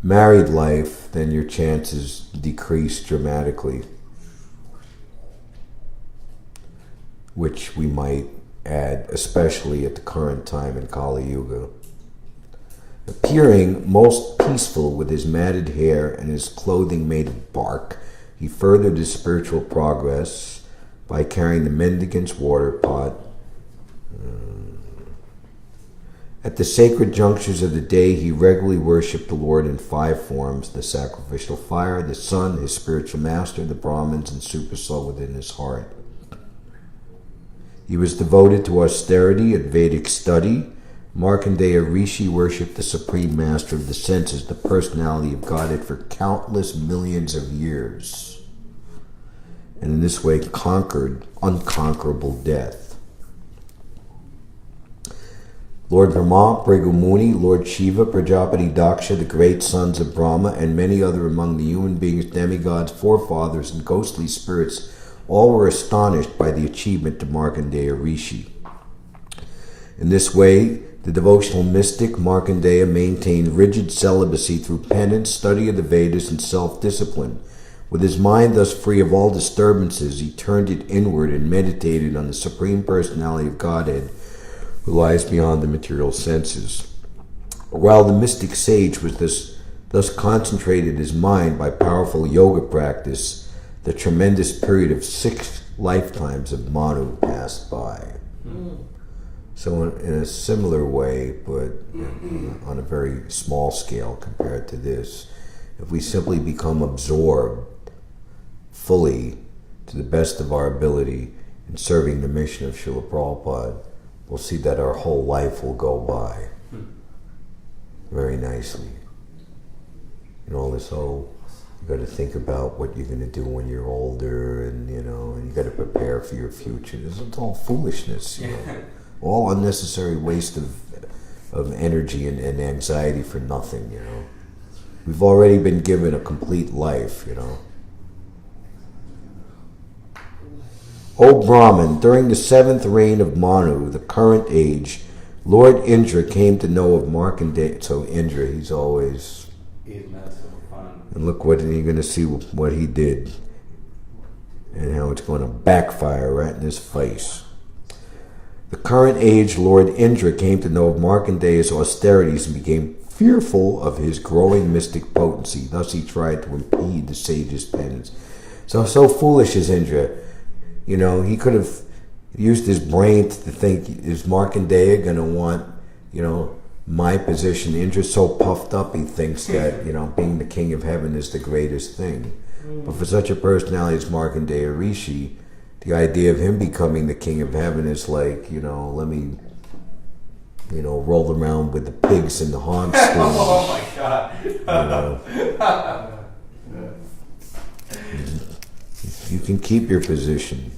married life, then your chances decrease dramatically, which we might add, especially at the current time in Kali Yuga. Appearing most peaceful with his matted hair and his clothing made of bark, he furthered his spiritual progress by carrying the mendicant's water pot. At the sacred junctures of the day, he regularly worshipped the Lord in 5 forms: the sacrificial fire, the sun, his spiritual master, the Brahmins, and Supersoul within his heart. He was devoted to austerity and Vedic study. Markandeya Rishi worshipped the Supreme Master of the senses, the personality of Godhead, for countless millions of years, and in this way conquered unconquerable death. Lord Brahma, Bhrigu Muni, Lord Shiva, Prajapati Daksha, the great sons of Brahma, and many other among the human beings, demigods, forefathers, and ghostly spirits all were astonished by the achievement of Markandeya Rishi. In this way, the devotional mystic Markandeya maintained rigid celibacy through penance, study of the Vedas, and self-discipline. With his mind thus free of all disturbances, he turned it inward and meditated on the Supreme Personality of Godhead, who lies beyond the material senses. While the mystic sage was thus concentrated his mind by powerful yoga practice, the tremendous period of 6 lifetimes of Manu passed by. So in a similar way, but on a very small scale compared to this, if we simply become absorbed fully to the best of our ability in serving the mission of Srila Prabhupada, we'll see that our whole life will go by very nicely. This whole, you got to think about what you're going to do when you're older, and and you got to prepare for your future. This is all foolishness, all unnecessary waste of energy and anxiety for nothing. We've already been given a complete life, you know. O Brahman, during the 7th reign of Manu, the current age, Lord Indra came to know of Markandeya. So Indra, he's always... He's not so fun. And look what you're going to see what he did. And how it's going to backfire right in his face. The current age, Lord Indra came to know of Markandeya's austerities and became fearful of his growing mystic potency. Thus he tried to impede the sage's penance. So foolish is Indra. You know, he could have used his brain to think, is Markandeya going to want, you know, my position? Indra's so puffed up, he thinks that, you know, being the king of heaven is the greatest thing. But for such a personality as Markandeya Rishi, the idea of him becoming the king of heaven is like, you know, let me, you know, roll around with the pigs in the hog stool. Oh my God. You know. You can keep your position.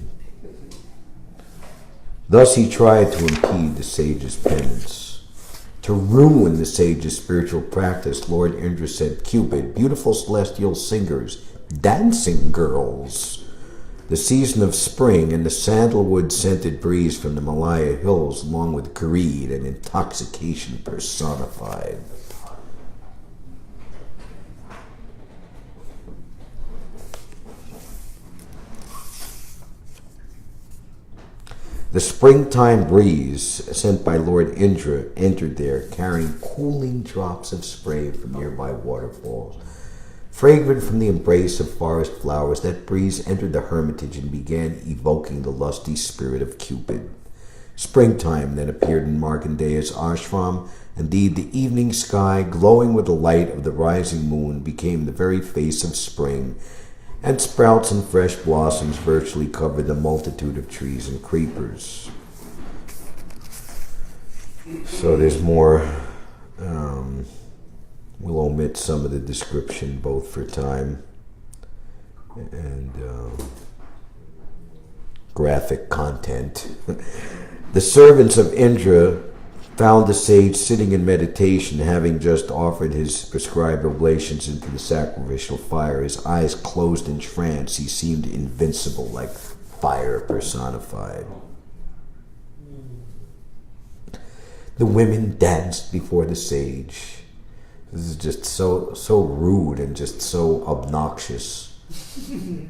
Thus he tried to impede the sage's penance. To ruin the sage's spiritual practice, Lord Indra sent Cupid, beautiful celestial singers, dancing girls. The season of spring and the sandalwood-scented breeze from the Malaya hills, along with greed and intoxication personified. The springtime breeze, sent by Lord Indra, entered there, carrying cooling drops of spray from nearby waterfalls. Fragrant from the embrace of forest flowers, that breeze entered the hermitage and began evoking the lusty spirit of Cupid. Springtime then appeared in Markandeya's ashram. Indeed, the evening sky, glowing with the light of the rising moon, became the very face of spring, and sprouts and fresh blossoms virtually covered the multitude of trees and creepers. So there's more. We'll omit some of the description, both for time and graphic content. The servants of Indra found the sage sitting in meditation, having just offered his prescribed oblations into the sacrificial fire. His eyes closed in trance, he seemed invincible, like fire personified. The women danced before the sage. This is just so rude and just so obnoxious. You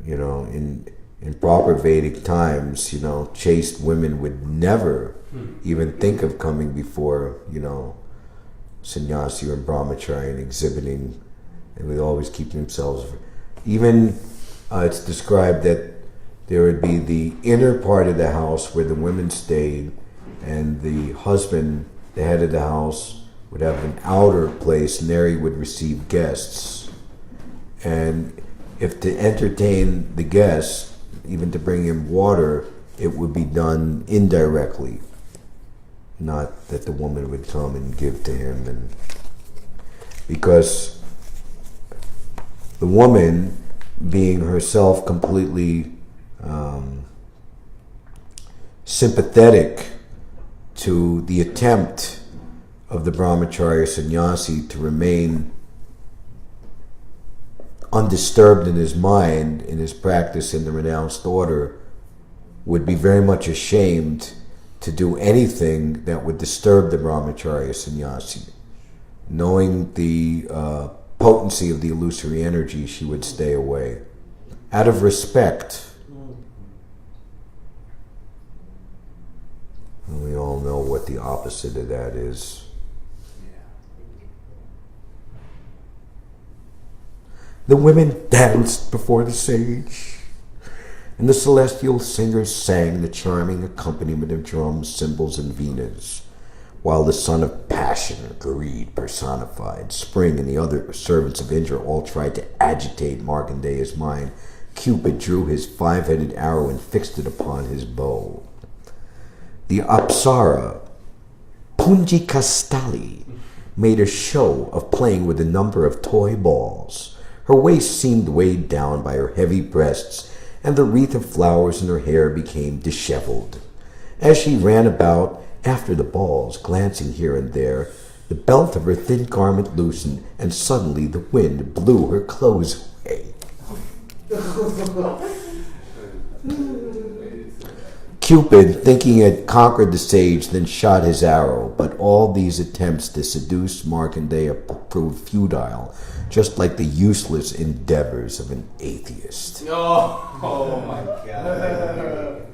know, in proper Vedic times, you know, chaste women would never even think of coming before, you know, sannyasi or brahmachari and exhibiting, and would always keep themselves. Even it's described that there would be the inner part of the house where the women stayed, and the husband, the head of the house, would have an outer place, and there he would receive guests. And if to entertain the guests, even to bring him water, it would be done indirectly. Not that the woman would come and give to him. And because the woman, being herself completely sympathetic to the attempt of the brahmacharya sannyasi to remain undisturbed in his mind, in his practice in the renounced order, would be very much ashamed to do anything that would disturb the brahmacharya sannyasi. Knowing the potency of the illusory energy, she would stay away. Out of respect. And we all know what the opposite of that is. The women danced before the sage, and the celestial singers sang the charming accompaniment of drums, cymbals, and venas, while the son of passion, greed personified, Spring, and the other servants of Indra all tried to agitate Markandeya's mind. Cupid drew his 5-headed arrow and fixed it upon his bow. The Apsara, Punjikastali, made a show of playing with a number of toy balls. Her waist seemed weighed down by her heavy breasts, and the wreath of flowers in her hair became disheveled. As she ran about after the balls, glancing here and there, The belt of her thin garment loosened, and suddenly the wind blew her clothes away. Cupid, thinking he had conquered the sage, then shot his arrow, but all these attempts to seduce Markandeya proved futile, just like the useless endeavors of an atheist. Oh my God.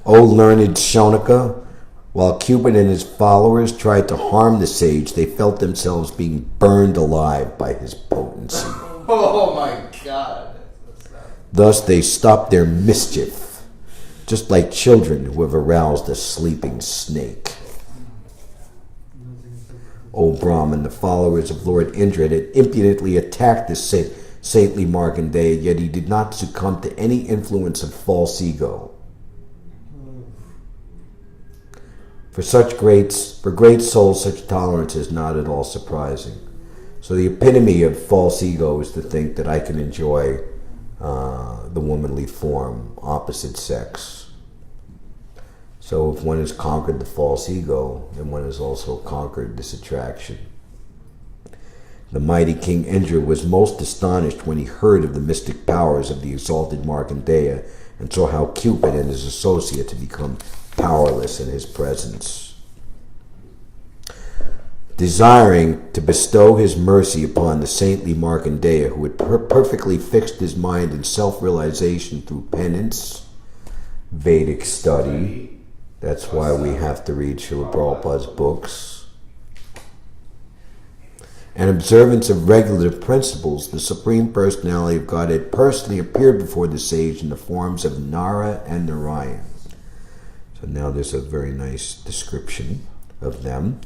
O learned Shaunika, while Cupid and his followers tried to harm the sage, they felt themselves being burned alive by his potency. Oh my God. Thus they stopped their mischief, just like children who have aroused a sleeping snake. O Brahman, the followers of Lord Indra had impudently attacked the saintly Markandeya, yet he did not succumb to any influence of false ego. For great souls, such tolerance is not at all surprising. So the epitome of false ego is to think that I can enjoy the womanly form, opposite sex. So if one has conquered the false ego, then one has also conquered this attraction. The mighty King Indra was most astonished when he heard of the mystic powers of the exalted Markandeya and saw how Cupid and his associates had become powerless in his presence. Desiring to bestow his mercy upon the saintly Markandeya, who had perfectly fixed his mind in self-realization through penance, Vedic study, that's why we have to read Srila Prabhupada's books, and observance of regulative principles, the Supreme Personality of Godhead personally appeared before the sage in the forms of Nara and Narayan. So now there's a very nice description of them.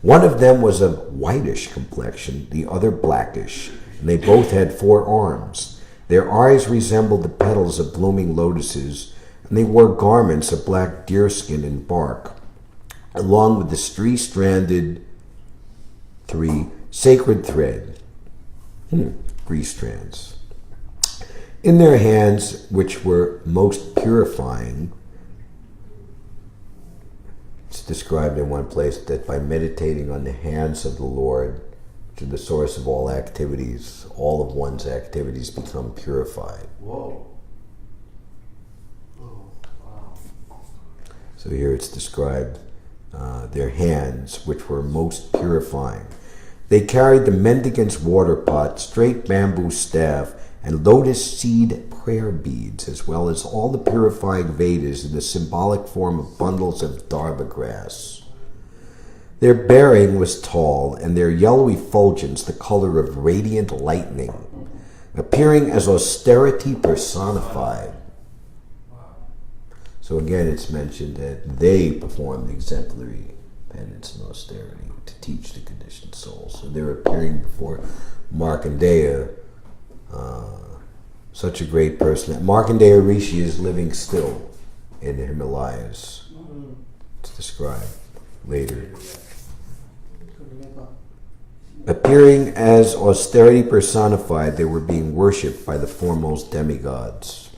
One of them was of whitish complexion, the other blackish, and they both had 4 arms. Their eyes resembled the petals of blooming lotuses, and they wore garments of black deerskin and bark, along with the three sacred thread, 3 strands. In their hands, which were most purifying, it's described in one place that by meditating on the hands of the Lord, to the source of all activities, all of one's activities become purified. Whoa. Oh, wow. So here it's described their hands, which were most purifying. They carried the mendicant's water pot, straight bamboo staff, and lotus seed prayer beads, as well as all the purifying Vedas in the symbolic form of bundles of dharma grass. Their bearing was tall, and their yellow effulgence the color of radiant lightning, appearing as austerity personified. So again, it's mentioned that they performed exemplary penance and austerity to teach the conditioned soul. So they're appearing before Markandeya, such a great person. Markandeya Rishi is living still in the Himalayas. It's described later. Appearing as austerity personified, they were being worshipped by the foremost demigods.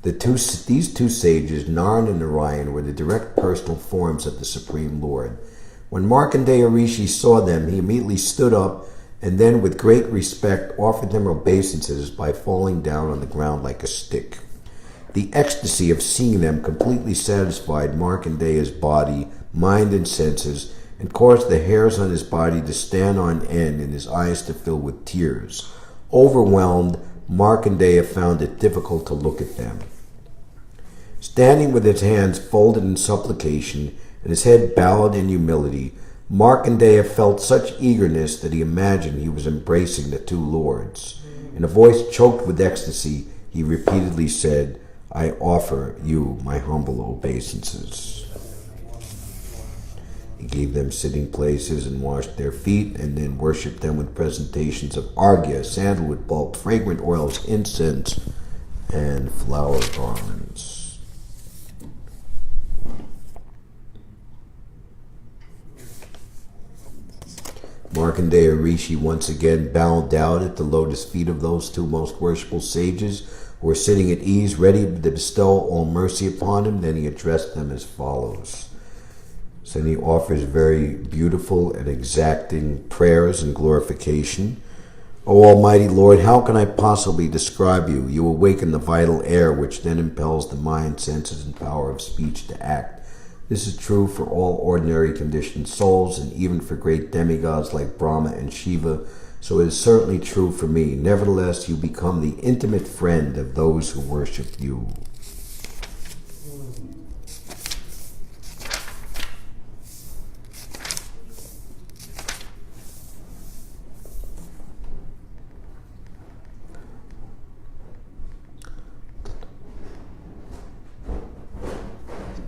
These two sages, Nara and Narayan, were the direct personal forms of the Supreme Lord. When Markandeya Rishi saw them, he immediately stood up and then, with great respect, offered them obeisances by falling down on the ground like a stick. The ecstasy of seeing them completely satisfied Markandeya's body, mind, and senses, and caused the hairs on his body to stand on end and his eyes to fill with tears. Overwhelmed, Markandeya found it difficult to look at them. Standing with his hands folded in supplication and his head bowed in humility, Markandeya felt such eagerness that he imagined he was embracing the 2 lords. In a voice choked with ecstasy, he repeatedly said, "I offer you my humble obeisances." He gave them sitting places and washed their feet, and then worshipped them with presentations of arghya, sandalwood bulb, fragrant oils, incense, and flower garlands. Markandeya Rishi once again bowed down at the lotus feet of those 2 most worshipful sages who were sitting at ease, ready to bestow all mercy upon him. Then he addressed them as follows. So then he offers very beautiful and exacting prayers and glorification. O Almighty Lord, how can I possibly describe you? You awaken the vital air which then impels the mind, senses, and power of speech to act. This is true for all ordinary conditioned souls and even for great demigods like Brahma and Shiva, so it is certainly true for me. Nevertheless, you become the intimate friend of those who worship you.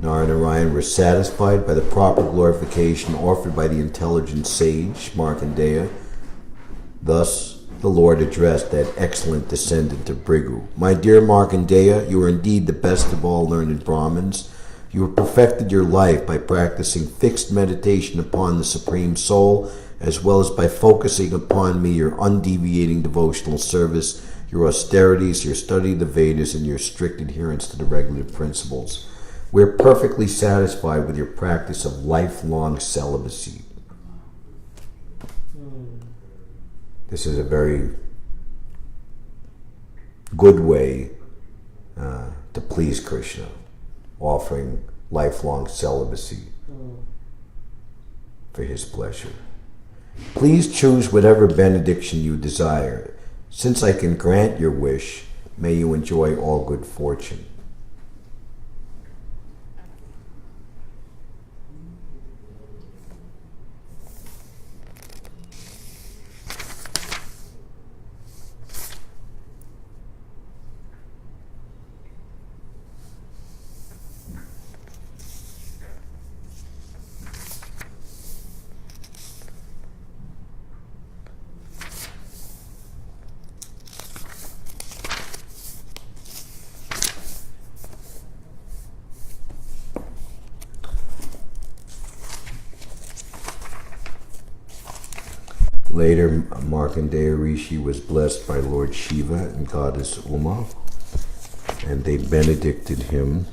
Narayana and Narayan were satisfied by the proper glorification offered by the intelligent sage, Markandeya. Thus, the Lord addressed that excellent descendant of Bhrigu. My dear Markandeya, you are indeed the best of all learned Brahmins. You have perfected your life by practicing fixed meditation upon the Supreme Soul, as well as by focusing upon me your undeviating devotional service, your austerities, your study of the Vedas, and your strict adherence to the regulative principles. We are perfectly satisfied with your practice of lifelong celibacy. This is a very good way to please Krishna, offering lifelong celibacy for his pleasure. Please choose whatever benediction you desire. Since I can grant your wish, may you enjoy all good fortune. Later, Markandeya Rishi was blessed by Lord Shiva and Goddess Uma, and they benedicted him.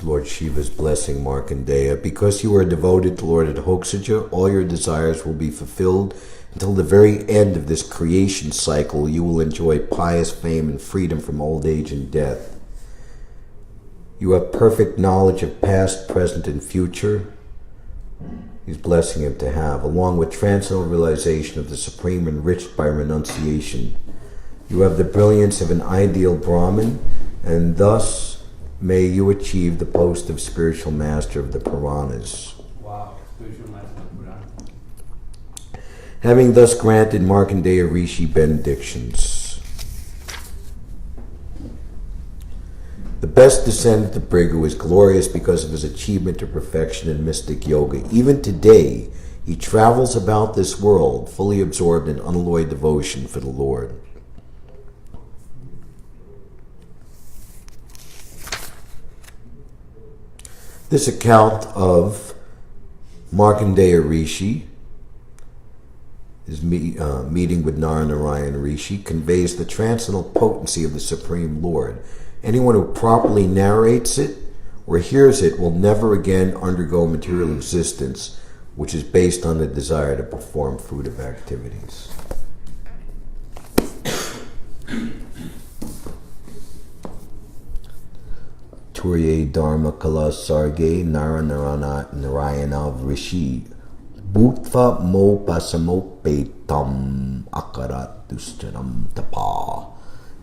Lord Shiva's blessing, Markandeya. Because you are devoted to Lord Adhokshaja, all your desires will be fulfilled. Until the very end of this creation cycle, you will enjoy pious fame and freedom from old age and death. You have perfect knowledge of past, present, and future. He's blessing him to have, along with transcendental realization of the Supreme enriched by renunciation. You have the brilliance of an ideal Brahmin, and thus may you achieve the post of spiritual master of the Puranas. Wow, spiritual master of Purana. Having thus granted Markandeya Rishi benedictions, the best descendant of Bhrigu is glorious because of his achievement of perfection in mystic yoga. Even today, he travels about this world fully absorbed in unalloyed devotion for the Lord. This account of Markandeya Rishi, his meeting with Narayan Rishi, conveys the transcendental potency of the Supreme Lord. Anyone who properly narrates it or hears it will never again undergo material existence, which is based on the desire to perform fruitive activities. Turye Dharma Kala Sarge Narayana Rishi Bhutva Mo Pasamopetam Akarat Dustanam Tapa.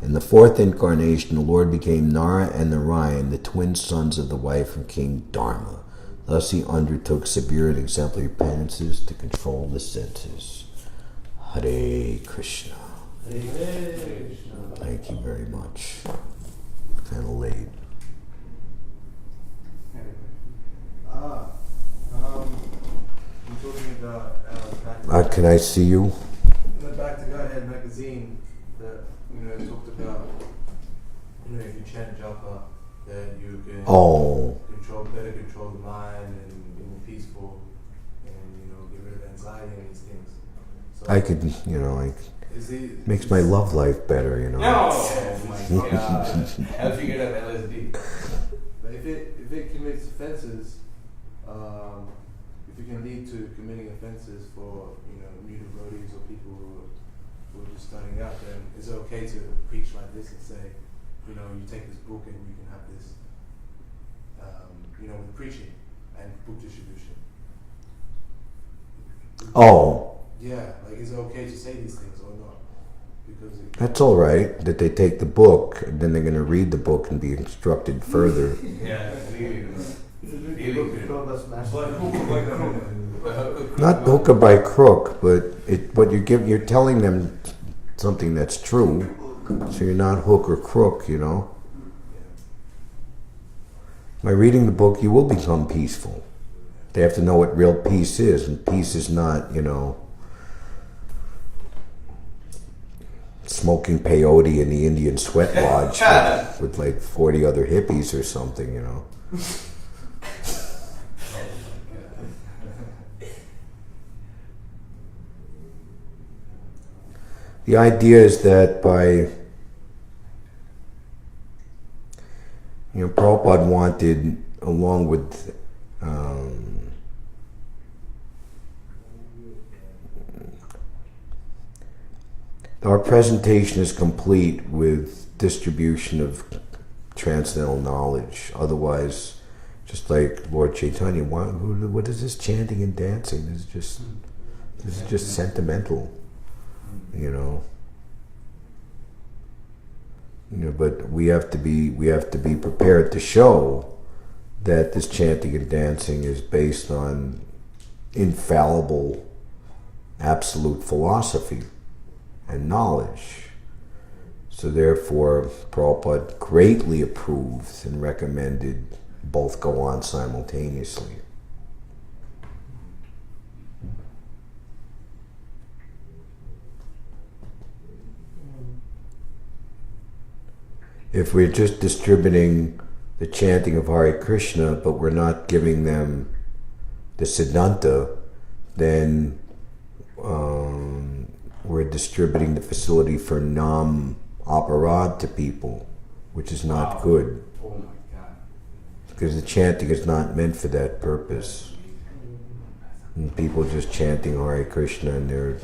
In the fourth incarnation, the Lord became Nara and Narayan, the twin sons of the wife of King Dharma. Thus he undertook severe and exemplary penances to control the senses. Hare Krishna. Hare Krishna. Thank you very much. Kind of late. You told me the Can I see you? that it talked about if you chant japa, that you can better control the mind and be more peaceful and get rid of anxiety and these things. So I could, makes my love life better, No! Oh my god. Helps you get up LSD. But if it commits offenses, if it can lead to committing offenses for new devotees or people who are just starting out, then it's okay to preach like this and say, you take this book and you can have this, with preaching and book distribution. Oh, Yeah, like is it okay to say these things or not? Because that's all right that they take the book and then they're going to read the book and be instructed further. Yeah, really. Not hook or by crook, but you're telling them something that's true, so you're not hook or crook, By reading the book, you will become peaceful. They have to know what real peace is, and peace is not, smoking peyote in the Indian sweat lodge with like 40 other hippies or something, The idea is that by, Prabhupada wanted, along with our presentation is complete with distribution of transcendental knowledge. Otherwise, just like Lord Chaitanya, what is this chanting and dancing? This is just sentimental, But we have to be prepared to show that this chanting and dancing is based on infallible, absolute philosophy and knowledge. So therefore, Prabhupada greatly approved and recommended both go on simultaneously. If we're just distributing the chanting of Hare Krishna, but we're not giving them the Siddhanta, then we're distributing the facility for Nam Aparad to people, which is not good. Oh my god. Because the chanting is not meant for that purpose. And people just chanting Hare Krishna and they're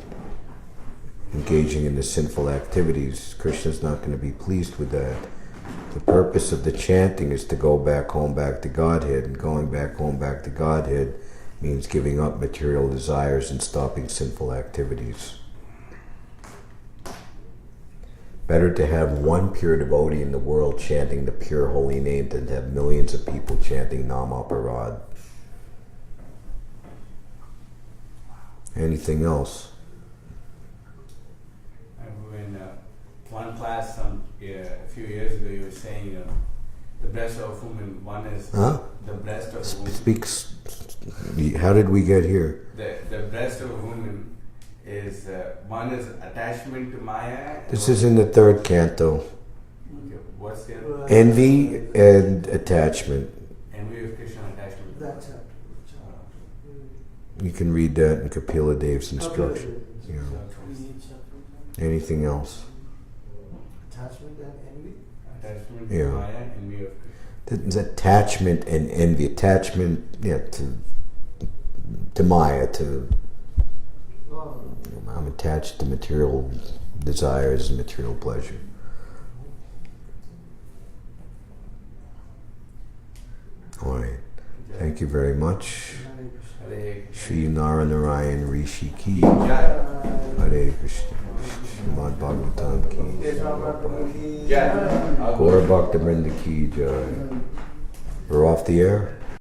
engaging in the sinful activities. Krishna's not going to be pleased with that. The purpose of the chanting is to go back home, back to Godhead, and going back home, back to Godhead means giving up material desires and stopping sinful activities. Better to have one pure devotee in the world chanting the pure holy name than to have millions of people chanting Nam Aparad. Anything else? In one class a few years ago, you were saying the breast of a woman, one is the breast of a woman. Speaks. How did we get here? The breast of a woman is, one is attachment to Maya. This is in the third canto. Okay, what's the other? Envy and attachment. Envy of Krishna, attachment. That chapter. You can read that in Kapila Dev's instruction. Yeah. Anything else? Attachment and envy? Attachment Yeah. to Maya, envy of Krishna. There's attachment and envy. Attachment, to Maya, I'm attached to material desires and material pleasure. All right. Thank you very much. Hare Shri Narayana Rishi Ki. Jai. Hare Krishna. Śrīmad-Bhāgavatam Ki. Rama Raya Prabhu ki Jai. Gaura Bhakta Vrinda Ki Jai. We're off the air?